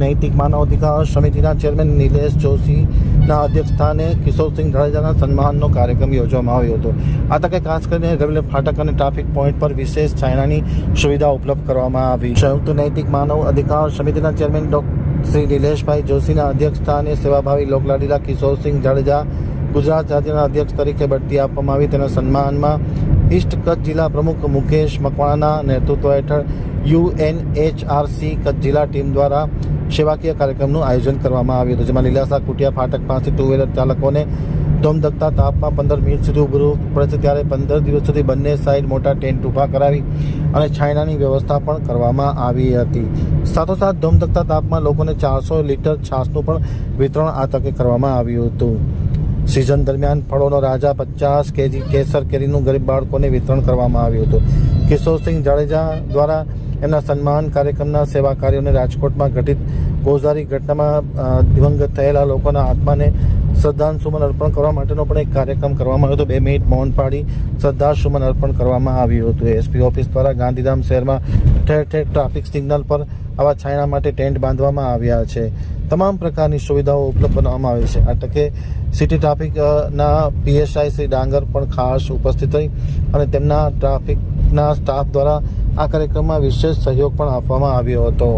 નૈતિક માનવ અધિકાર સમિતિના ચેરમેન નિલેશ જોશીના અધ્યક્ષસ્થાને કિશોરસિંહ જાડેજાના સન્માનનો કાર્યક્રમ યોજવામાં આવ્યો હતો. આ તકે ખાસ કરીને રેલવે ફાટક અને ટ્રાફિક પોઈન્ટ પર વિશેષ છાંયડાની સુવિધા ઉપલબ્ધ કરવામાં આવી. સંયુક્ત નૈતિક માનવ અધિકાર સમિતિના ચેરમેન શ્રી નિલેશભાઈ જોશીના અધ્યક્ષસ્થાને સેવાભાવી લોકલાડીલા કિશોરસિંહ જાડેજા ગુજરાત રાજ્યના અધ્યક્ષ તરીકે બઢતી આપવામાં આવી. તેના સન્માનમાં ઈસ્ટ કચ્છ જિલ્લા પ્રમુખ મુકેશ મકવાણાના નેતૃત્વ હેઠળ UNHRC કચ્છ જિલ્લા ટીમ દ્વારા સેવાકીય કાર્યક્રમનું આયોજન કરવામાં આવ્યું હતું, જેમાં લીલાસા કુટિયા ફાટક પાસે ટુ વ્હીલર ચાલકોને ધોમધકતા તાપમાં 15 મિનિટ સુધી ઊભું પડે છે, ત્યારે 15 દિવસ સુધી બંને સાઈડ મોટા ટેન્ટ ઊભા કરાવી અને છાંયડાની વ્યવસ્થા પણ કરવામાં આવી હતી. સાથોસાથ ધોમધકતા તાપમાં લોકોને 400 લીટર છાશનું પણ વિતરણ આ તકે કરવામાં આવ્યું હતું. સિઝન દરમિયાન ફળોનો રાજા 50 kg કેસર કેરીનું ગરીબ બાળકોને વિતરણ કરવામાં આવ્યું હતું. કિશોરસિંહ જાડેજા દ્વારા એમના સન્માન કાર્યક્રમના સેવા કાર્યોને રાજકોટમાં ઘટિત ગોઝારી ઘટનામાં દિવંગત થયેલા લોકોના આત્માને શ્રદ્ધાંજલિ અર્પણ કરવા માટેનો પણ એક કાર્યક્રમ કરવામાં આવ્યો હતો. 2 મિનિટ મૌન પાડી શ્રદ્ધાંજલિ અર્પણ કરવામાં આવ્યું હતું. એસપી ઓફિસ દ્વારા ગાંધીધામ શહેરમાં ઠેર ઠેર ટ્રાફિક સિગ્નલ પર આવા છાંયડા માટે ટેન્ટ બાંધવામાં આવ્યા છે. તમામ પ્રકારની સુવિધાઓ ઉપલબ્ધ બનાવવામાં આવી છે. આ તકે સિટી ટ્રાફિકના PSI શ્રી ડાંગર પણ ખાસ ઉપસ્થિત રહી અને તેમના ટ્રાફિકના સ્ટાફ દ્વારા આ કાર્યક્રમમાં વિશેષ સહયોગ પણ આપવામાં આવ્યો હતો.